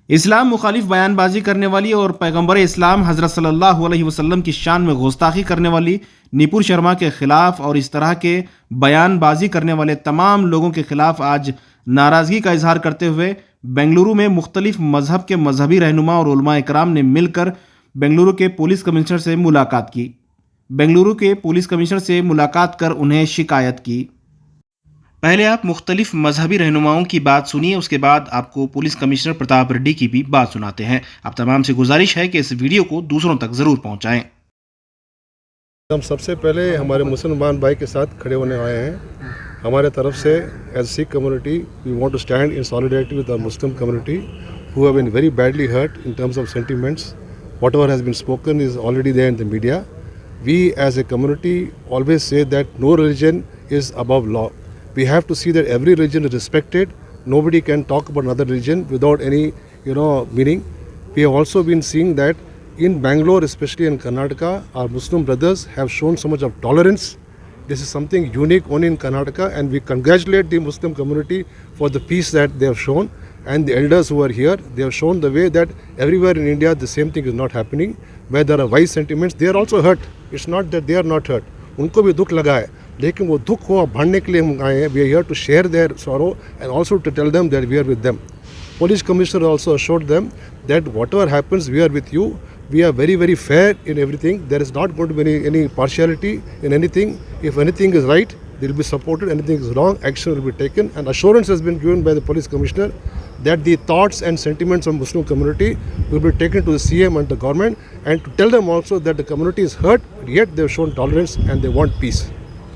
इस्लाम मुखालिफ बयानबाजी करने वाली और पैगंबर इस्लाम हज़रत सल्लल्लाहु अलैहि वसल्लम की शान में गुस्ताखी करने वाली निपुर शर्मा के खिलाफ और इस तरह के बयानबाजी करने वाले तमाम लोगों के खिलाफ आज नाराज़गी का इजहार करते हुए बेंगलुरु में मुख्तलिफ मजहब के मजहबी रहनुमा और उलमा इकराम ने मिलकर बेंगलुरु के पुलिस कमिश्नर से मुलाकात की। बेंगलुरु के पुलिस कमिश्नर से मुलाकात कर उन्हें शिकायत की। पहले आप मुख्तलिफ मजहबी रहनुमाओं की बात सुनिए, उसके बाद आपको पुलिस कमिश्नर प्रताप रेड्डी की भी बात सुनाते हैं। आप तमाम से गुजारिश है कि इस वीडियो को दूसरों तक ज़रूर पहुंचाएं। हम सबसे पहले हमारे मुसलमान भाई के साथ खड़े होने आए हैं। हमारे तरफ से as Sikh community we want to stand in solidarity with the Muslim community who have been very badly hurt in terms of sentiments. Whatever has been spoken is already there in the media. We as a community always say that no religion is above law. We have to see that every religion is respected. Nobody can talk about another religion without any, meaning. We have also been seeing that in Bangalore, especially in Karnataka, our Muslim brothers have shown so much of tolerance. This is something unique only in Karnataka, and we congratulate the Muslim community for the peace that they have shown. And the elders who are here, they have shown the way that everywhere in India the same thing is not happening. Where there are vice sentiments, they are also hurt. It's not that they are not hurt. उनको भी दुख लगा है, लेकिन वो दुख को बढ़ने के लिए हम आए हैं. We are here to share their sorrow and also to tell them that we are with them. Police commissioner also assured them that whatever happens, we are with you. We are very, very fair in everything. There is not going to be any partiality in anything. If anything is right, they will be supported. Anything is wrong, action will be taken. And assurance has been given by the police commissioner that the thoughts and sentiments of Muslim community will be taken to the CM and the government, and to tell them also that the community is hurt, yet they have shown tolerance and they want peace.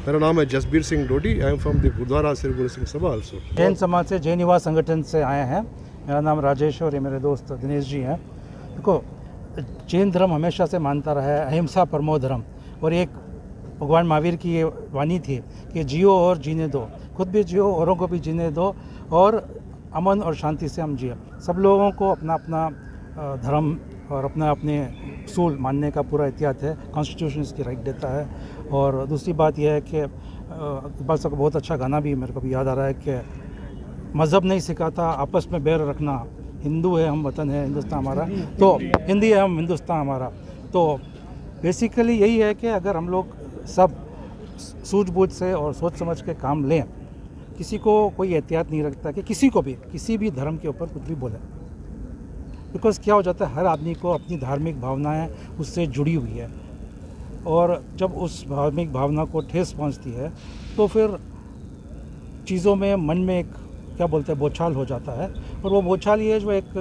मेरा नाम है Jasbir Singh Dodi. I am from the gurdwara Shri Guru Singh सभा also. Jain समाज से जैन युवा संगठन से आए हैं. मेरा नाम राजेश और ये मेरे दोस्त दिनेश जी हैं. देखो, जैन धर्म हमेशा से मानता रहा है अहिंसा परमो धर्म, और एक भगवान महावीर की ये वाणी थी कि जियो और जीने दो, खुद भी जियो औरों को भी जीने दो, और अमन और शांति से हम जिए. सब लोगों को अपना अपना धर्म और अपने अपने उसूल मानने का पूरा एहतियात है. कॉन्स्टिट्यूशन इसकी राइट देता है. और दूसरी बात यह है कि इकबाल साहब का बहुत अच्छा गाना भी मेरे को भी याद आ रहा है कि मज़हब नहीं सिखाता आपस में बैर रखना, हिंदू है हम वतन है हिंदुस्तान हमारा, तो हिंदी है हम हिंदुस्तान हमारा. तो बेसिकली यही है कि अगर हम लोग सब सूझबूझ से और सोच समझ के काम लें, किसी को कोई एहतियात नहीं रखता कि किसी को भी किसी भी धर्म के ऊपर कुछ भी बोले. बिकॉज़ क्या हो जाता है, हर आदमी को अपनी धार्मिक भावनाएं उससे जुड़ी हुई है, और जब उस धार्मिक भावना को ठेस पहुंचती है तो फिर चीज़ों में मन में एक क्या बोलते हैं बौछाल हो जाता है, और वो बौछाल ये जो एक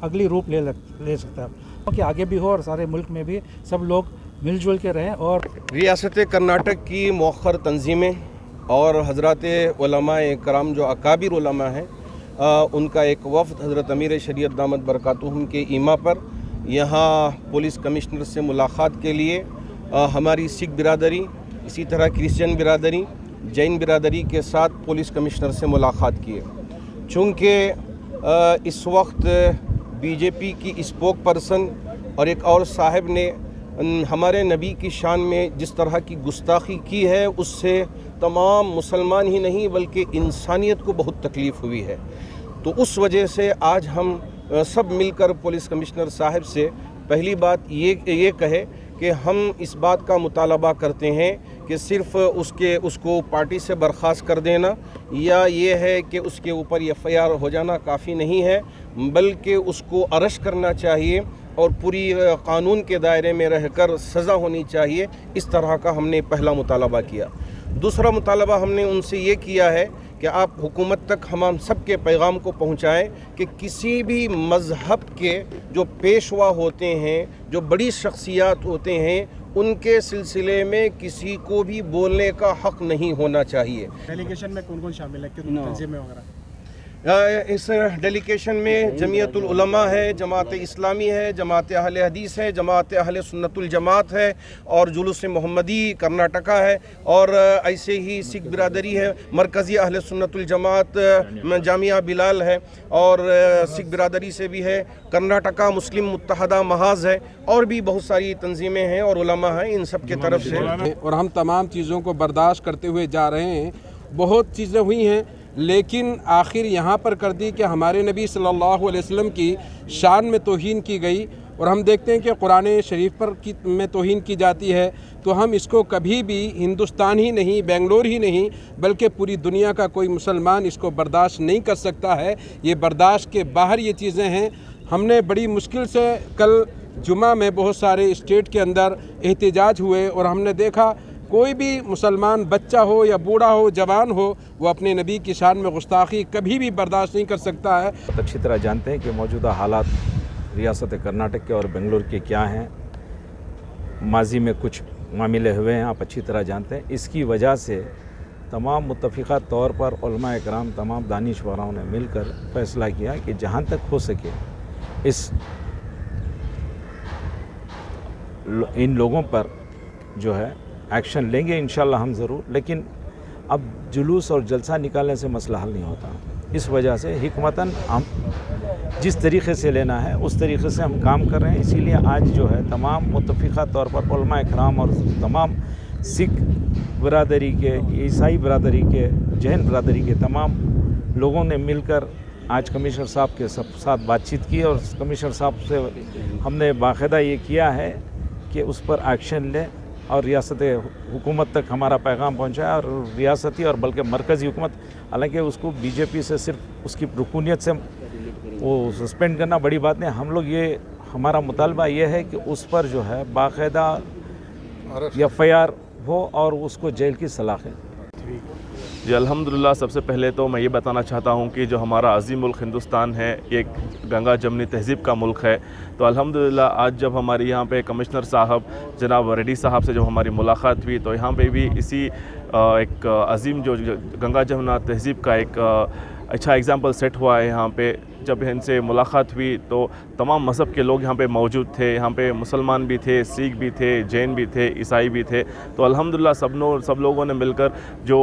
अगली रूप ले सकता है. क्योंकि आगे भी हो और सारे मुल्क में भी सब लोग मिलजुल के रहें. और रियासत कर्नाटक की मौखर तंजीमें और हज़रात उलमा कराम जो अकाबिर उलमा हैं, उनका एक वफ़द हज़रत अमीर शरीयत दामत बरकातुहुम के ईमा पर यहाँ पुलिस कमिश्नर से मुलाकात के लिए हमारी सिख बिरादरी, इसी तरह क्रिश्चियन बिरादरी, जैन बिरादरी के साथ पुलिस कमिश्नर से मुलाकात किए. चूँकि इस वक्त बीजेपी की स्पोक पर्सन और एक और साहब ने हमारे नबी की शान में जिस तरह की गुस्ताखी की है, उससे तमाम मुसलमान ही नहीं बल्कि इंसानियत को बहुत तकलीफ़ हुई है. तो उस वजह से आज हम सब मिलकर पुलिस कमिश्नर साहब से पहली बात ये कहे कि हम इस बात का मुतालबा करते हैं कि सिर्फ़ उसको पार्टी से बर्खास्त कर देना या ये है कि उसके ऊपर FIR हो जाना काफ़ी नहीं है, बल्कि उसको अरेस्ट करना चाहिए और पूरी कानून के दायरे में रहकर सज़ा होनी चाहिए. इस तरह का हमने पहला मुतालबा किया. दूसरा मुतालबा हमने उनसे ये किया है कि आप हुकूमत तक हम सब के पैगाम को पहुँचाएँ कि किसी भी मज़हब के जो पेशवा होते हैं, जो बड़ी शख्सियात होते हैं, उनके सिलसिले में किसी को भी बोलने का हक़ नहीं होना चाहिए. डेलीगेशन में कौन कौन शामिल है, कितनी तंजीमें वगैरह? इस डेलीगेशन में जमीयतुल उलमा है, जमात इस्लामी है, जमात अहले हदीस है, जमात अहले सुन्नतुल जमात है, और जुलूस मोहम्मदी कर्नाटका है, और ऐसे ही सिख बिरादरी है, मरकज़ी अहले सुन्नतुल जमात जामिया बिलाल है, और सिख बिरादरी से भी है, कर्नाटका मुस्लिम मुत्तहदा महाज है, और भी बहुत सारी तंजीमें हैं और उलमा हैं. इन सब की तरफ से और हम तमाम चीज़ों को बर्दाश्त करते हुए जा रहे हैं. बहुत चीज़ें हुई हैं लेकिन आखिर यहाँ पर कर दी कि हमारे नबी सल्लल्लाहु अलैहि वसल्लम की शान में तौहीन की गई और हम देखते हैं कि कुरान शरीफ में तौहीन की जाती है। तो हम इसको कभी भी हिंदुस्तान ही नहीं, बेंगलोर ही नहीं, बल्कि पूरी दुनिया का कोई मुसलमान इसको बर्दाश्त नहीं कर सकता है। ये बर्दाश्त के बाहर ये चीज़ें हैं। हमने बड़ी मुश्किल से कल जुमा में बहुत सारे स्टेट के अंदर एहतजाज हुए और हमने देखा कोई भी मुसलमान बच्चा हो या बूढ़ा हो, जवान हो, वो अपने नबी की शान में गुस्ताखी कभी भी बर्दाश्त नहीं कर सकता है। अच्छी तरह जानते हैं कि मौजूदा हालात रियासत कर्नाटक के और बेंगलुरु के क्या हैं। माजी में कुछ मामले हुए हैं, आप अच्छी तरह जानते हैं। इसकी वजह से तमाम मुत्तफ़िक़ा तौर पर उलमा इकराम, तमाम दानिशवरों ने मिलकर फ़ैसला किया कि जहाँ तक हो सके इन लोगों पर जो है एक्शन लेंगे इंशाल्लाह हम ज़रूर। लेकिन अब जुलूस और जलसा निकालने से मसला हल नहीं होता। इस वजह से हिकमतन हम जिस तरीक़े से लेना है उस तरीक़े से हम काम कर रहे हैं। इसीलिए आज जो है तमाम मुत्तफ़िक़ा तौर पर उलमा इकराम और तमाम सिख बरादरी के, ईसाई बरादरी के, जैन बरादरी के तमाम लोगों ने मिलकर आज कमिश्नर साहब के साथ बातचीत की और कमिश्नर साहब से हमने बाकायदा ये किया है कि उस पर एक्शन लें और रियासत हुकूमत तक हमारा पैगाम पहुंचाए। और रियासती और बल्कि मरकज़ी हुकूमत, हालांकि उसको बीजेपी से सिर्फ उसकी रुकूनियत से वो सस्पेंड करना बड़ी बात नहीं। हम लोग ये, हमारा मुतालबा ये है कि उस पर जो है बाकायदा FIR हो और उसको जेल की सलाखें। जी अल्हम्दुलिल्लाह, सबसे पहले तो मैं ये बताना चाहता हूँ कि जो हमारा अज़ीम मुल्क हिंदुस्तान है, ये गंगा जमनी तहज़ीब का मुल्क है। तो अल्हम्दुलिल्लाह आज जब हमारी यहाँ पे कमिश्नर साहब जनाब रेड्डी साहब से जब हमारी मुलाकात हुई तो यहाँ पे भी इसी एक अज़ीम जो गंगा जमना तहज़ीब का एक अच्छा एग्ज़ाम्पल सेट हुआ है। यहाँ पे जब इनसे मुलाकात हुई तो तमाम मज़हब के लोग यहाँ पे मौजूद थे। यहाँ पे मुसलमान भी थे, सिख भी थे, जैन भी थे, ईसाई भी थे। तो अल्हम्दुलिल्लाह सब लोगों ने मिलकर जो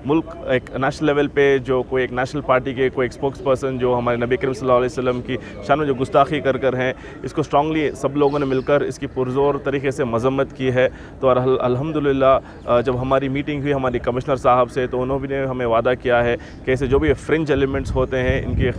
मुल्क एक नेशनल लेवल पे जो कोई एक नेशनल पार्टी के कोई एक स्पोक्स पर्सन जो हमारे नबी करीम सल्लल्लाहु अलैहि वसल्लम की शान में जो गुस्ताखी कर हैं, इसको स्ट्रांगली सब लोगों ने मिलकर इसकी पुरज़ोर तरीके से मजम्मत की है। तो अल्हम्दुलिल्लाह जब हमारी मीटिंग हुई हमारी कमिश्नर साहब से तो उन्होंने हमें वादा किया है कि ऐसे जो भी फ्रिंज एलिमेंट्स होते हैं इनके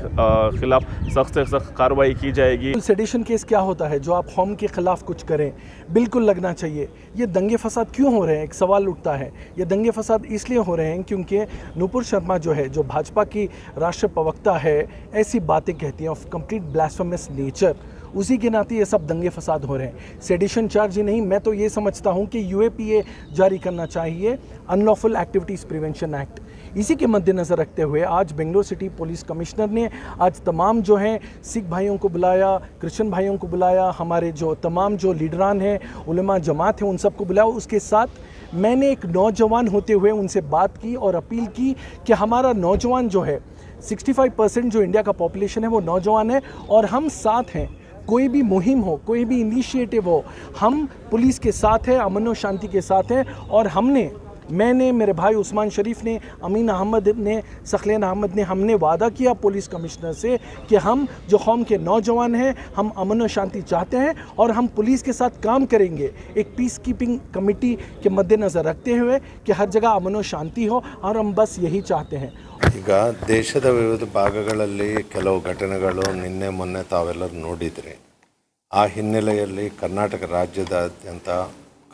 खिलाफ सख्त से सख्त कार्रवाई की जाएगी। सेडिशन केस क्या होता है? जो आप कौम के ख़िलाफ़ कुछ करें, बिल्कुल लगना चाहिए। ये दंगे फसाद क्यों हो रहे हैं? एक सवाल उठता है। ये दंगे फसाद इसलिए हो रहे हैं क्योंकि नूपुर शर्मा जो है, जो भाजपा की राष्ट्रीय प्रवक्ता है, ऐसी बातें कहती हैं ऑफ कंप्लीट ब्लास्फेमस नेचर। उसी के नाते ये सब दंगे फसाद हो रहे हैं। सेडिशन चार्ज ही नहीं, मैं तो ये समझता हूँ कि UAPA जारी करना चाहिए, अनलॉफुल एक्टिविटीज़ प्रिवेंशन एक्ट। इसी के मद्देनज़र रखते हुए आज बेंगलोर सिटी पुलिस कमिश्नर ने आज तमाम जो हैं सिख भाइयों को बुलाया, क्रिश्चियन भाइयों को बुलाया, हमारे जो तमाम जो लीडरान हैं, उलमा जमात हैं, उन सबको बुलाया। उसके साथ मैंने एक नौजवान होते हुए उनसे बात की और अपील की कि हमारा नौजवान जो है 65% जो इंडिया का पॉपुलेशन है वो नौजवान है और हम साथ हैं। कोई भी मुहिम हो, कोई भी इनिशिएटिव हो, हम पुलिस के साथ हैं, अमन और शांति के साथ हैं। और मैंने मेरे भाई उस्मान शरीफ ने, अमीन अहमद ने, सखलेन अहमद ने, हमने वादा किया पुलिस कमिश्नर से कि हम जो कौम के नौजवान हैं, हम अमन और शांति चाहते हैं और हम पुलिस के साथ काम करेंगे एक पीस कीपिंग कमेटी के मद्देनज़र रखते हुए कि हर जगह अमन और शांति हो, और हम बस यही चाहते हैं। ಈಗ ದೇಶದ ವಿವಿಧ ಭಾಗಗಳಲ್ಲಿ ಕೆಲವು ಘಟನೆಗಳು ನಿನ್ನೆ ಮೊನ್ನೆ ತಾವೆಲ್ಲರೂ ನೋಡಿದ್ರಿ. ಆ ಹಿನ್ನೆಲೆಯಲ್ಲಿ ಕರ್ನಾಟಕ ರಾಜ್ಯದಾದ್ಯಂತ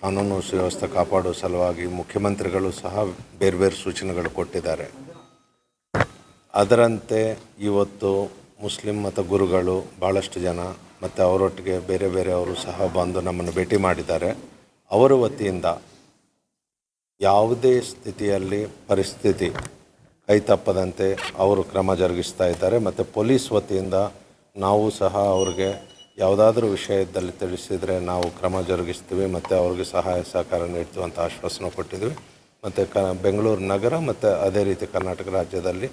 ಕಾನೂನು ಸುವ್ಯವಸ್ಥೆ ಕಾಪಾಡುವ ಸಲುವಾಗಿ ಮುಖ್ಯಮಂತ್ರಿಗಳು ಸಹ ಬೇರೆ ಬೇರೆ ಸೂಚನೆಗಳು ಕೊಟ್ಟಿದ್ದಾರೆ. ಅದರಂತೆ ಇವತ್ತು ಮುಸ್ಲಿಂ ಮತ ಗುರುಗಳು ಭಾಳಷ್ಟು ಜನ ಮತ್ತು ಅವರೊಟ್ಟಿಗೆ ಬೇರೆ ಬೇರೆಯವರು ಸಹ ಬಂದು ನಮ್ಮನ್ನು ಭೇಟಿ ಮಾಡಿದ್ದಾರೆ. ಅವರ ವತಿಯಿಂದ ಯಾವುದೇ ಸ್ಥಿತಿಯಲ್ಲಿ ಪರಿಸ್ಥಿತಿ ಕೈ ತಪ್ಪದಂತೆ ಅವರು ಕ್ರಮ ಜರುಗಿಸ್ತಾ ಇದ್ದಾರೆ. ಮತ್ತು ಪೊಲೀಸ್ ವತಿಯಿಂದ ನಾವು ಸಹ ಅವ್ರಿಗೆ ಯಾವುದಾದ್ರೂ ವಿಷಯದಲ್ಲಿ ತಿಳಿಸಿದರೆ ನಾವು ಕ್ರಮ ಜರುಗಿಸ್ತೀವಿ ಮತ್ತು ಅವ್ರಿಗೆ ಸಹಾಯ ಸಹಕಾರ ನೀಡ್ತೀವಿ ಅಂತ ಆಶ್ವಾಸನೆ ಕೊಟ್ಟಿದ್ವಿ. ಮತ್ತು ಬೆಂಗಳೂರು ನಗರ ಮತ್ತು ಅದೇ ರೀತಿ ಕರ್ನಾಟಕ ರಾಜ್ಯದಲ್ಲಿ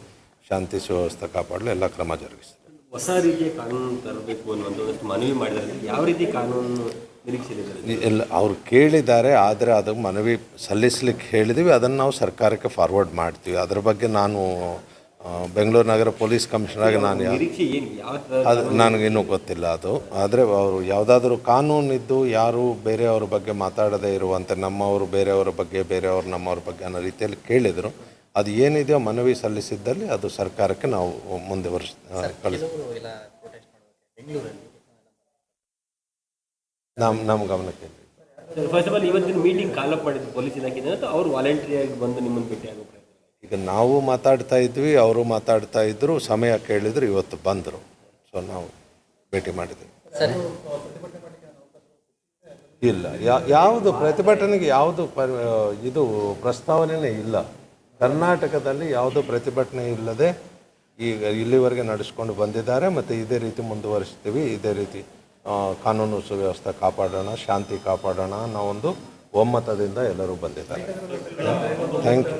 ಶಾಂತಿ ಸುವ್ಯವಸ್ಥೆ ಕಾಪಾಡಲು ಎಲ್ಲ ಕ್ರಮ ಜರುಗಿಸ್ತೀವಿ. ಹೊಸ ರೀತಿಯ ಕಾನೂನು ತರಬೇಕು ಅನ್ನೋದೊಂದಷ್ಟು ಮನವಿ ಮಾಡಿದರೆ ಯಾವ ರೀತಿ ಕಾನೂನು ನಿರೀಕ್ಷೆ ಇಲ್ಲ, ಅವ್ರು ಕೇಳಿದ್ದಾರೆ, ಆದರೆ ಅದು ಮನವಿ ಸಲ್ಲಿಸಲಿಕ್ಕೆ ಹೇಳಿದ್ವಿ. ಅದನ್ನು ನಾವು ಸರ್ಕಾರಕ್ಕೆ ಫಾರ್ವರ್ಡ್ ಮಾಡ್ತೀವಿ. ಅದ್ರ ಬಗ್ಗೆ ನಾನು ಬೆಂಗಳೂರು ನಗರ ಪೊಲೀಸ್ ಕಮಿಷನರಾಗಿ ಅದು ನನಗಿನ್ನೂ ಗೊತ್ತಿಲ್ಲ ಅದು. ಆದರೆ ಅವರು ಯಾವುದಾದ್ರೂ ಕಾನೂನಿದ್ದು ಯಾರು ಬೇರೆಯವ್ರ ಬಗ್ಗೆ ಮಾತಾಡದೇ ಇರುವಂತೆ, ನಮ್ಮವರು ಬೇರೆಯವರ ಬಗ್ಗೆ, ಬೇರೆಯವರು ನಮ್ಮವ್ರ ಬಗ್ಗೆ ಅನ್ನೋ ರೀತಿಯಲ್ಲಿ ಕೇಳಿದರು. ಅದು ಏನಿದೆಯೋ ಮನವಿ ಸಲ್ಲಿಸಿದ್ದಲ್ಲಿ ಅದು ಸರ್ಕಾರಕ್ಕೆ ನಾವು ಮುಂದುವರಿಸ್ ನಮ್ಮ ಗಮನಕ್ಕೆ. ಫಸ್ಟ್ ಆಫ್ ಆಲ್ ಇವತ್ತಿನ ಮೀಟಿಂಗ್ ಕಾಲಪ್ ಮಾಡಿದ್ದು ಪೊಲೀಸ್ ಇಲಾಖೆಯಿಂದ ಅಥವಾ ಅವ್ರು ವಾಲಂಟ್ರಿಯಾಗಿ ಬಂದು ನಿಮ್ಮನ್ನು ಭೇಟಿ ಆಗೋ ಪ್ರಯತ್ನ? ಈಗ ನಾವು ಮಾತಾಡ್ತಾ ಇದ್ವಿ, ಅವರು ಮಾತಾಡ್ತಾ ಇದ್ದರು, ಸಮಯ ಕೇಳಿದ್ರು, ಇವತ್ತು ಬಂದರು. ಸೊ ನಾವು ಭೇಟಿ ಮಾಡಿದ್ವಿ. ಇಲ್ಲ, ಯಾವುದು ಪ್ರತಿಭಟನೆಗೆ ಯಾವುದು ಇದು ಪ್ರಸ್ತಾವನೆಯೇ ಇಲ್ಲ. ಕರ್ನಾಟಕದಲ್ಲಿ ಯಾವುದೂ ಪ್ರತಿಭಟನೆ ಇಲ್ಲದೆ ಈಗ ಇಲ್ಲಿವರೆಗೆ ನಡೆಸ್ಕೊಂಡು ಬಂದಿದ್ದಾರೆ. ಮತ್ತು ಇದೇ ರೀತಿ ಮುಂದುವರಿಸ್ತೀವಿ. ಇದೇ ರೀತಿ ಕಾನೂನು ಸುವ್ಯವಸ್ಥೆ ಕಾಪಾಡೋಣ, ಶಾಂತಿ ಕಾಪಾಡೋಣ ಅನ್ನೋ ಒಂದು ಒಮ್ಮತದಿಂದ ಎಲ್ಲರೂ ಬಂದಿದ್ದಾರೆ. Thank you.